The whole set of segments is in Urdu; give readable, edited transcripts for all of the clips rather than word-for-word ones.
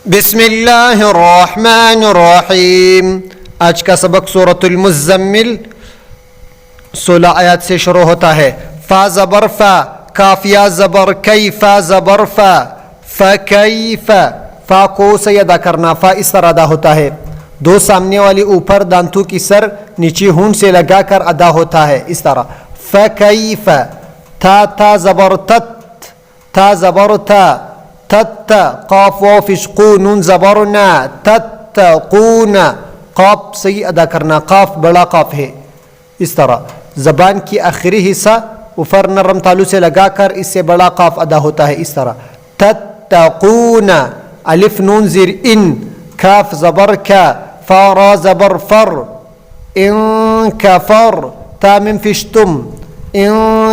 بسم اللہ الرحمن الرحیم۔ آج کا سبق سورۃ المزمل 16 آیات سے شروع ہوتا ہے۔ فا زبر فا، کاف یا زبر کئی، فا زبر فا، فکیف، فا کو سے ادا کرنا، فا اس طرح ادا ہوتا ہے، دو سامنے والی اوپر دانتوں کی سر نیچے ہون سے لگا کر ادا ہوتا ہے اس طرح۔ فکیف، تا زبر تت، تا زبر تا، تت، قاف و فشقو، نون زبرنا، تتقون، قاف صحیح ادا کرنا، قاف بڑا قاف ہے اس طرح۔ زبان کی آخری حصہ اوپر نرم تالو سے لگا کر اس سے بڑا قاف ادا ہوتا ہے اس طرح۔ تتقون، الف نون زیر ان، کاف زبر کا، فا را زبر فر، ان کفر، تا من فشتم، ان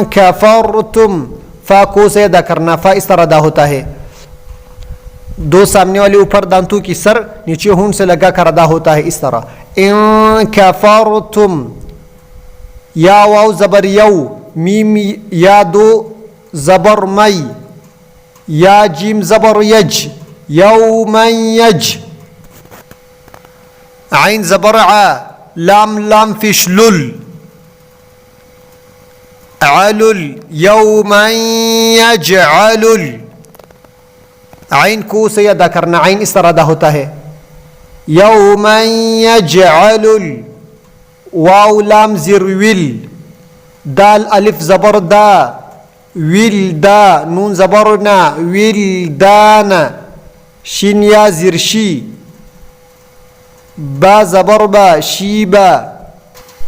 کفرتم، فا کو سے ادا کرنا، فا اس طرح ادا ہوتا ہے، دو سامنے والے اوپر دانتوں کی سر نیچے ہون سے لگا کر ادا ہوتا ہے اس طرح۔ ان کفرتم، یا واو زبر یو، میم یا دو زبر می، یا جیم زبر یج، یوم یج، عین زبر ع، لام فشلل، علل، یوم یجعلل، عین کو سے ادا کرنا، عین اس طرح ادا ہوتا ہے، یوم یجعلل، واو لام زر ول، دال الف زبر دا، ولدا، نون زبر نا، ولدان، شین یا زر شی، با زبر با، شیبا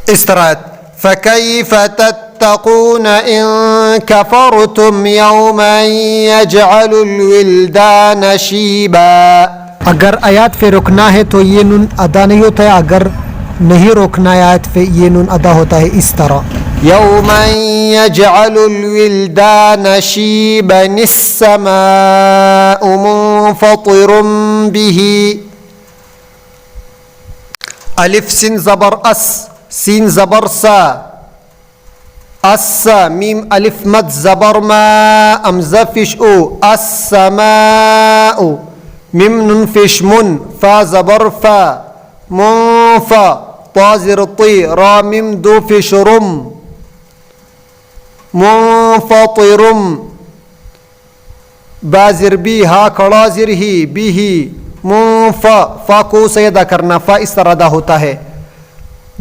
اس طرح۔ فکیف تتقون ان کفرتم یوما یجعل الولدان شیبا۔ اگر آیات پہ رکنا ہے تو یہ نون ادا نہیں ہوتا ہے، اگر نہیں روکنا ہے آیت پہ یہ نون ادا ہوتا ہے اس طرح۔ یوما یجعل الولدان شیبا السماء منفطر به، الف سین زبر اس، سین زبر سا، اس، میم الف مد زبر ما، امزہ فش او، السماء، میم نون فش من، فا زبر فا، منفا، طا زر طی، را میم دو فش رم، منفطرم، با زر بی، ہا کڑا زر ہی، بی ہی، منفا، فا کو سے ادا کرنا، فا اس طرح ادا ہوتا ہے،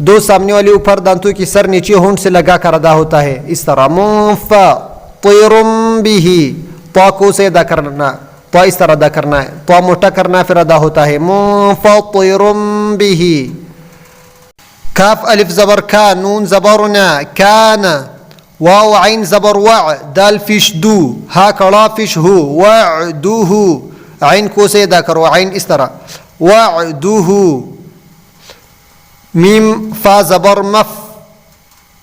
دو سامنے والی اوپر دانتوں کی سر نیچے ہونٹ سے لگا کر ادا ہوتا ہے اس طرح۔ منفطرم به، طا کو سے ادا کرنا، طا اس طرح ادا کرنا ہے، طا موٹا کرنا پھر ادا ہوتا ہے، منفطرم به۔ کاف الف زبر کا، نون زبرنا، کان، واو عین زبر وع، دال فش دو، ہا کڑا فش ہو، وعدوہ، عین کو سے ادا کرو، عین اس طرح، وعدوہ، میم فا زبر مف،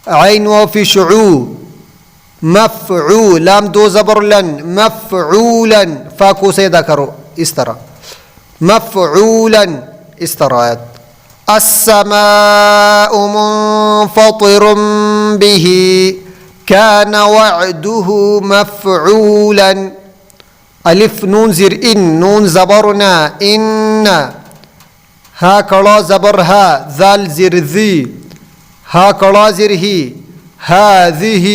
عین و فشعو، مفعو، لام دو زبر لن، مفعولا، فا کو سے ادا کرو اس طرح، مفعولا اس طرح۔ السماء منفطر به كان وعده مفعولا، الف نون زر ان، نون زبرنا، ان، ہا کڑا زبر ہا، ذال زر ذی، ہا کڑا زر ہی، هذه،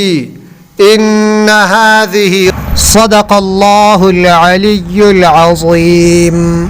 ان هذه۔ صدق اللہ العلی العظیم۔